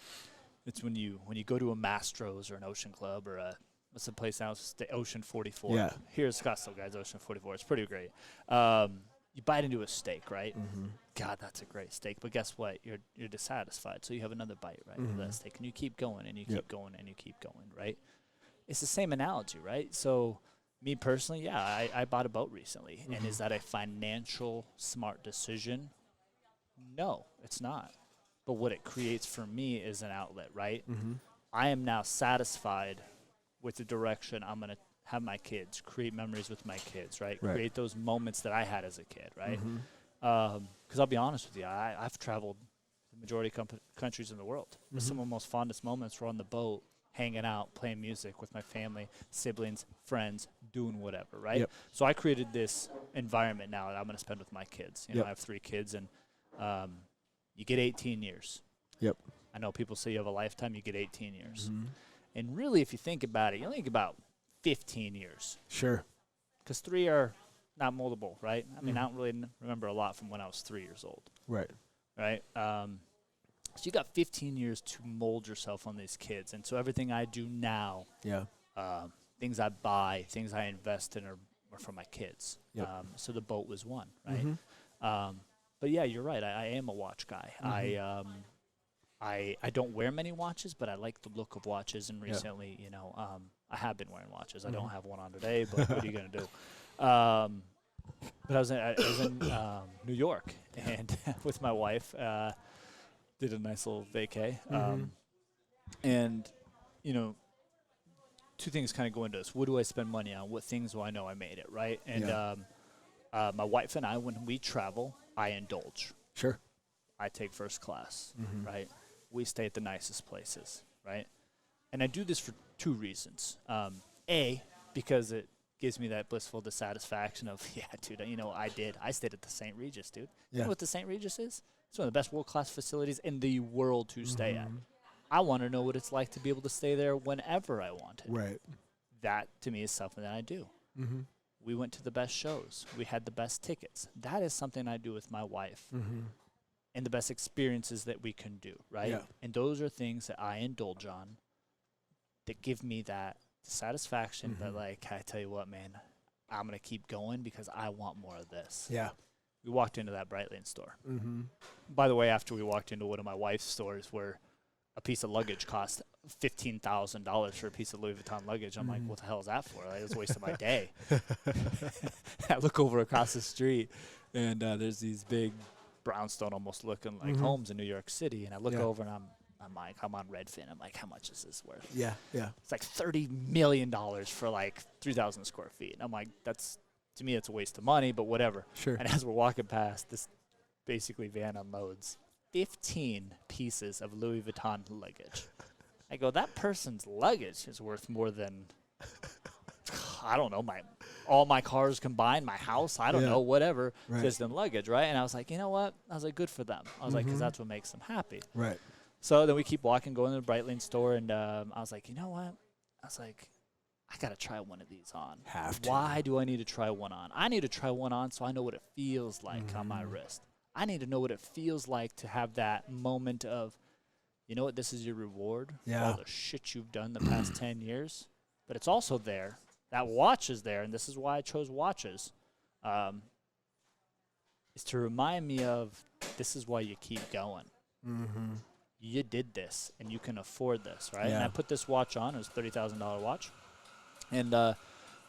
when you go to a Mastro's or an Ocean Club or what's the place now? It's the Ocean 44. Yeah. Here's Scottsdale, guys. Ocean 44. It's pretty great. You bite into a steak, right? God, that's a great steak. But guess what? You're dissatisfied, so you have another bite, right, of that steak, and you keep going, and you keep going, and you keep going, right? It's the same analogy, right? So, me personally, I bought a boat recently, and is that a financial smart decision? No, it's not. But what it creates for me is an outlet, right? I am now satisfied with the direction I'm going to have my kids, create memories with my kids, right? Create those moments that I had as a kid, right? Because I'll be honest with you, I've traveled the majority of countries in the world. Some of the most fondest moments were on the boat, hanging out, playing music with my family, siblings, friends, doing whatever, right? So I created this environment now that I'm going to spend with my kids. You know, I have 3 kids, and you get 18 years. I know people say you have a lifetime, you get 18 years. And really, if you think about it, you only think about 15 years. Sure. Because 3 are not moldable, right? I mean, I don't really remember a lot from when I was 3 years old. Right? So you got 15 years to mold yourself on these kids. And so everything I do now, things I buy, things I invest in are for my kids. So the boat was one, right? But yeah, you're right. I am a watch guy. I don't wear many watches, but I like the look of watches. And recently, you know, I have been wearing watches. I don't have one on today, but what are you going to do? But I was in New York and with my wife, did a nice little vacay. And, you know, 2 things kind of go into this. What do I spend money on? What things do I know I made it, right? And my wife and I, when we travel, I indulge. Sure. I take first class, right? We stay at the nicest places, right? And I do this for 2 reasons. A, because it gives me that blissful dissatisfaction of, yeah, dude, you know, I stayed at the St. Regis, dude. You know what the St. Regis is? It's one of the best world-class facilities in the world to stay at. I want to know what it's like to be able to stay there whenever I want it. Right. That, to me, is something that I do. We went to the best shows. We had the best tickets. That is something I do with my wife. And the best experiences that we can do, right? And those are things that I indulge on that give me that satisfaction. But, like, I tell you what, man, I'm going to keep going because I want more of this. We walked into that Breitling store. By the way, after we walked into one of my wife's stores where a piece of luggage cost $15,000 for a piece of Louis Vuitton luggage, I'm like, what the hell is that for? Like, it's a waste of my day. I look over across the street, and there's these big brownstone almost looking like homes in New York City, and I look over, and I'm like, I'm on Redfin. I'm like, how much is this worth? It's like $30 million for like 3,000 square feet. And I'm like, to me, it's a waste of money, but whatever. Sure. And as we're walking past, this basically van unloads 15 pieces of Louis Vuitton luggage. I go, that person's luggage is worth more than, I don't know, all my cars combined, my house, I don't know, whatever, just in luggage, right? And I was like, you know what? I was like, good for them. I was like, because that's what makes them happy. Right. So then we keep walking, going to the Breitling store, and I was like, you know what? I was like, I got to try one of these on. Have to. Why do I need to try one on? I need to try one on so I know what it feels like on my wrist. I need to know what it feels like to have that moment of, you know what, this is your reward for all the shit you've done the past 10 years. But it's also there. That watch is there, and this is why I chose watches, is to remind me of this is why you keep going. You did this, and you can afford this, right? And I put this watch on. It was a $30,000 watch. And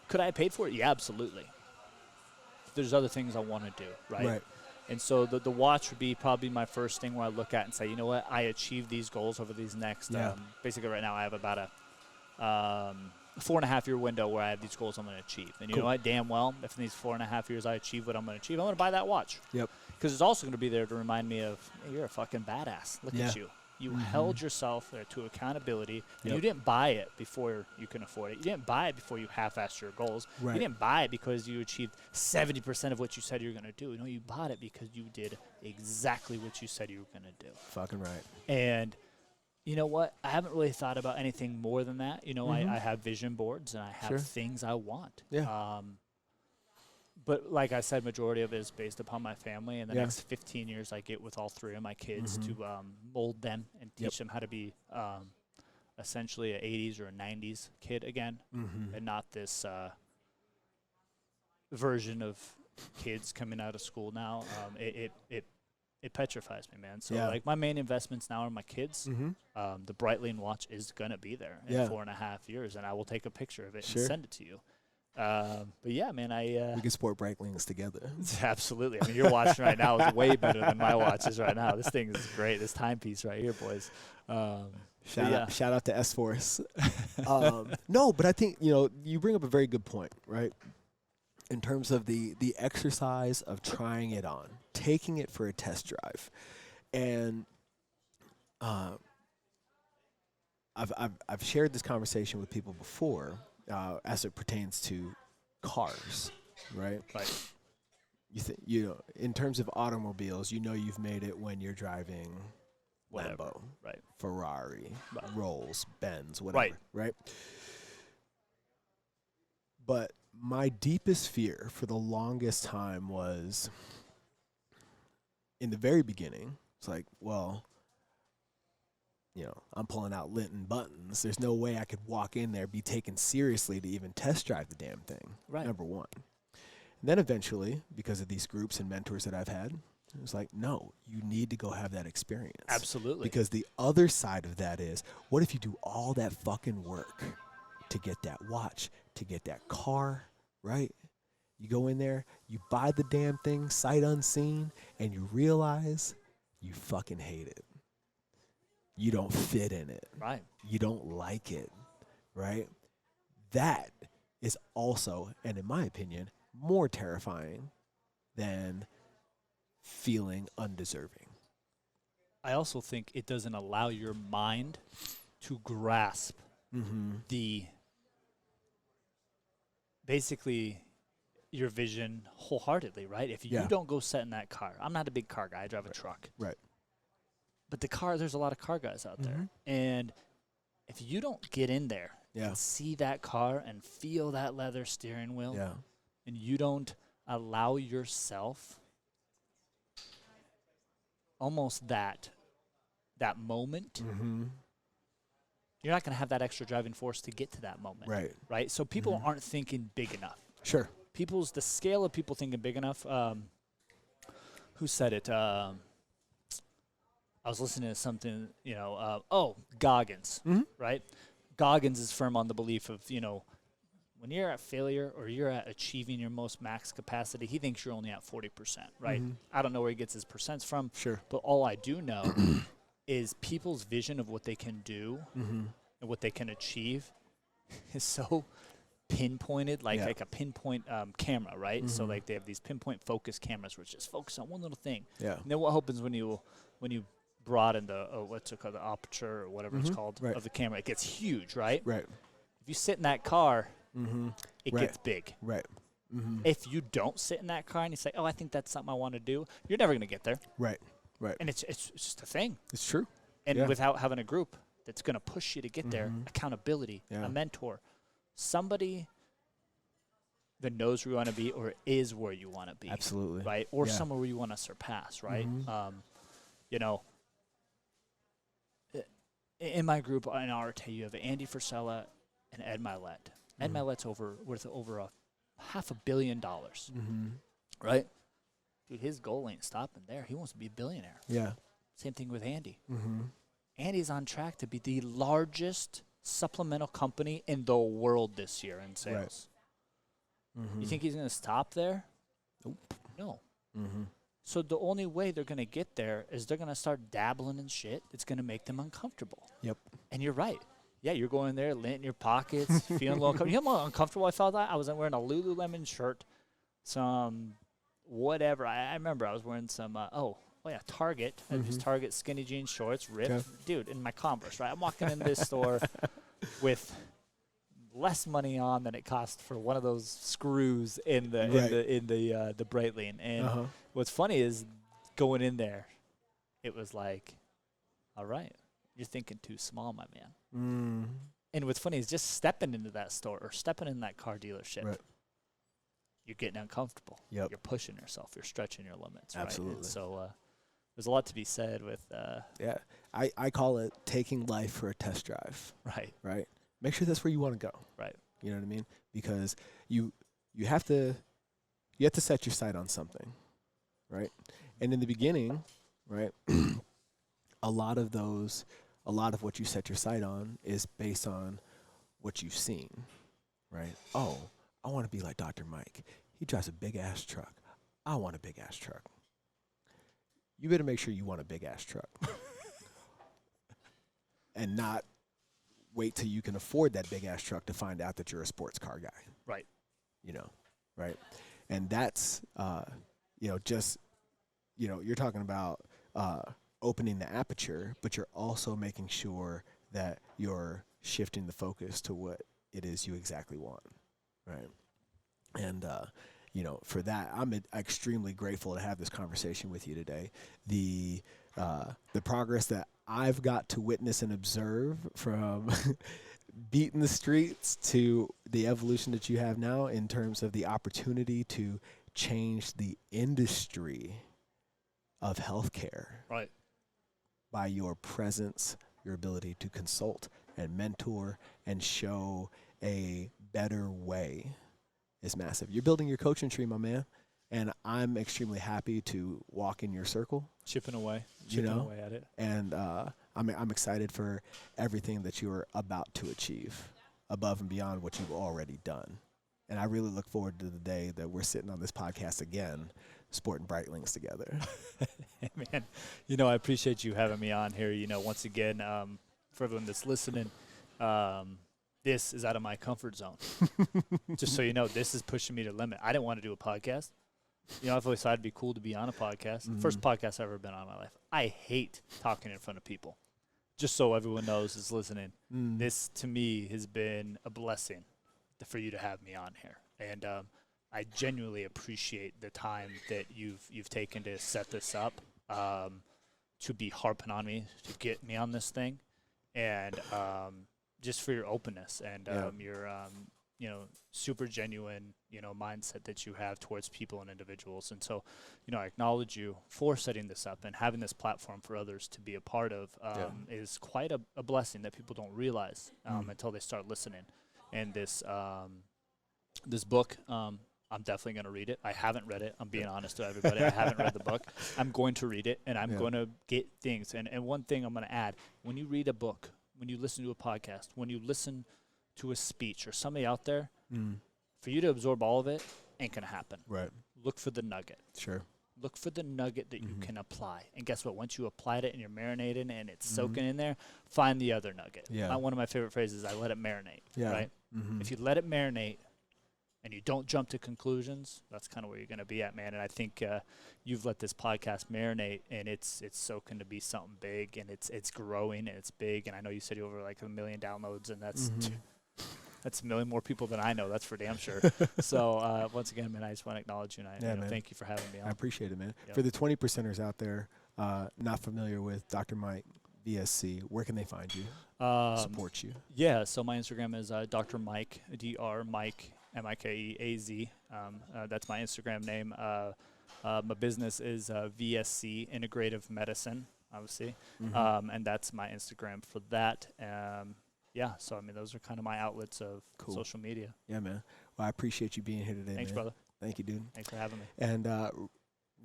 could I have paid for it? Yeah, absolutely. There's other things I want to do, right? And so the watch would be probably my first thing where I look at and say, you know what, I achieved these goals over these next, basically right now I have about a 4.5-year window where I have these goals I'm going to achieve. And you know what, damn well, if in these 4.5 years I achieve what I'm going to achieve, I'm going to buy that watch. Because it's also going to be there to remind me of, hey, you're a fucking badass. Look at you. You held yourself there to accountability, and you didn't buy it before you can afford it. You didn't buy it before you half-assed your goals. You didn't buy it because you achieved 70% of what you said you were going to do. No, you bought it because you did exactly what you said you were going to do. Fucking right. And you know what? I haven't really thought about anything more than that. You know, I have vision boards, and I have things I want. But like I said, majority of it is based upon my family. And the next 15 years I get with all three of my kids to mold them and teach them how to be essentially an 80s or a 90s kid again, and not this version of kids coming out of school now. It petrifies me, man. So like my main investments now are my kids. The Breitling watch is going to be there in 4.5 years, and I will take a picture of it and send it to you. But yeah, man, we can sport Breitlings together. Absolutely. I mean, your watch right now is way better than my watches right now. This thing is great. This timepiece right here, boys. Shout out to S-Force. No, but I think, you know, you bring up a very good point, right? In terms of the exercise of trying it on, taking it for a test drive. And I've shared this conversation with people before. As it pertains to cars, right? You know, in terms of automobiles, you know you've made it when you're driving Lambo, Ferrari, Rolls, Benz, whatever, right? But my deepest fear for the longest time was, in the very beginning, it's like, well, you know, I'm pulling out Linton buttons. There's no way I could walk in there, be taken seriously to even test drive the damn thing, number one. And then eventually, because of these groups and mentors that I've had, it was like, no, you need to go have that experience. Absolutely. Because the other side of that is, what if you do all that fucking work to get that watch, to get that car, right? You go in there, you buy the damn thing sight unseen, and you realize you fucking hate it. You don't fit in it. Right. You don't like it. Right? That is also, and in my opinion, more terrifying than feeling undeserving. I also think it doesn't allow your mind to grasp the basically your vision wholeheartedly, right? If you don't go sit in that car, I'm not a big car guy, I drive a truck. Right. But there's a lot of car guys out there. And if you don't get in there and see that car and feel that leather steering wheel, and you don't allow yourself almost that moment, you're not going to have that extra driving force to get to that moment. Right? So people aren't thinking big enough. Sure. The scale of people thinking big enough, who said it? I was listening to something, you know, Goggins, right? Goggins is firm on the belief of, you know, when you're at failure or you're at achieving your most max capacity, he thinks you're only at 40%, right? I don't know where he gets his percents from, but all I do know is people's vision of what they can do and what they can achieve is so pinpointed, like a pinpoint camera, right? So like they have these pinpoint focus cameras which just focus on one little thing. And then what happens when you broaden the what's it called, the aperture or whatever it's called of the camera, it gets huge, right? If you sit in that car, it gets big. If you don't sit in that car and you say, oh, I think that's something I want to do, you're never going to get there. And it's just a thing. It's true. And without having a group that's going to push you to get there, accountability, a mentor, somebody that knows where you want to be or is where you want to be. Absolutely. Right? Or somewhere where you want to surpass, right? You know, in my group in Arte, you have Andy Frisella and Ed Milet. Ed Milet's worth over $500 million, right? Dude, his goal ain't stopping there. He wants to be a billionaire. Yeah. Same thing with Andy. Andy's on track to be the largest supplemental company in the world this year in sales. Right. You think he's going to stop there? Nope. No. So the only way they're going to get there is they're going to start dabbling in shit that's going to make them uncomfortable. Yep. And you're right. Yeah, you're going there, lint in your pockets, feeling a little uncomfortable. You know how uncomfortable I felt? I was wearing a Lululemon shirt, some whatever. I remember I was wearing some, Target. Just Target skinny jean shorts, ripped. Okay. Dude, in my Converse, right? I'm walking in this store with less money on than it cost for one of those screws in the Breitling. And what's funny is going in there, it was like, all right, you're thinking too small, my man. And what's funny is just stepping into that store or stepping in that car dealership, you're getting uncomfortable. Yep. You're pushing yourself. You're stretching your limits. Absolutely. Right? So there's a lot to be said with. I call it taking life for a test drive. Right. Make sure that's where you want to go. Right. You know what I mean? Because you have to set your sight on something, right? And in the beginning, right, a lot of what you set your sight on is based on what you've seen, right? Oh, I want to be like Dr. Mike. He drives a big-ass truck. I want a big-ass truck. You better make sure you want a big-ass truck and not wait till you can afford that big-ass truck to find out that you're a sports car guy. Right. You know, right? And that's, you're talking about opening the aperture, but you're also making sure that you're shifting the focus to what it is you exactly want, right? And, for that, I'm extremely grateful to have this conversation with you today. The progress that I've got to witness and observe from beating the streets to the evolution that you have now in terms of the opportunity to change the industry of healthcare. Right. By your presence, your ability to consult and mentor and show a better way is massive. You're building your coaching tree, my man, and I'm extremely happy to walk in your circle. Chipping away at it. And I'm excited for everything that you're about to achieve above and beyond what you've already done. And I really look forward to the day that we're sitting on this podcast again, sporting Breitlings together. Man, I appreciate you having me on here. Once again, for everyone that's listening, this is out of my comfort zone. Just so you know, this is pushing me to the limit. I didn't want to do a podcast. I've always thought it'd be cool to be on a podcast. First podcast I've ever been on in my life. I hate talking in front of people. Just so everyone knows is listening. This, to me, has been a blessing for you to have me on here. And I genuinely appreciate the time that you've taken to set this up, to be harping on me, to get me on this thing, and just for your openness and your super genuine mindset that you have towards people and individuals. And so I acknowledge you for setting this up and having this platform for others to be a part of is quite a blessing that people don't realize until they start listening. And this book, I'm definitely going to read it. I haven't read it. I'm being honest to everybody. I haven't read the book. I'm going to read it, and I'm going to get things. And one thing I'm going to add, when you read a book, when you listen to a podcast, when you listen to a speech or somebody out there, for you to absorb all of it ain't going to happen. Right. Look for the nugget. Sure. Look for the nugget that you can apply. And guess what? Once you applied it and you're marinating and it's soaking in there, find the other nugget. Yeah. One of my favorite phrases is I let it marinate. Yeah. Right? If you let it marinate and you don't jump to conclusions, that's kind of where you're going to be at, man. And I think you've let this podcast marinate, and it's soaking to be something big, and it's growing, and it's big. And I know you said you over like 1 million downloads, and that's that's 1 million more people than I know. That's for damn sure. So once again, man, I just want to acknowledge you, and thank you for having me on. I appreciate it, man. Yep. For the 20%ers out there not familiar with Dr. Mike, VSC. Where can they find you? Support you? Yeah, so my Instagram is Dr. Mike, Dr. Mike, Mikeaz. That's my Instagram name. My business is VSC, Integrative Medicine, obviously. And that's my Instagram for that. Yeah, so I mean, those are kind of my outlets of social media. Yeah, man. Well, I appreciate you being here today. Thanks, man. brother. Thank you, dude. Thanks for having me. And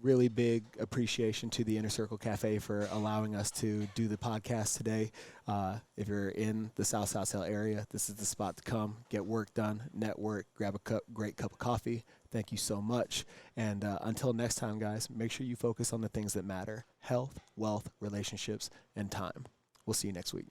really big appreciation to the Inner Circle Cafe for allowing us to do the podcast today. If you're in the South Scottsdale area, this is the spot to come, get work done, network, grab a great cup of coffee. Thank you so much. And until next time, guys, make sure you focus on the things that matter: health, wealth, relationships, and time. We'll see you next week.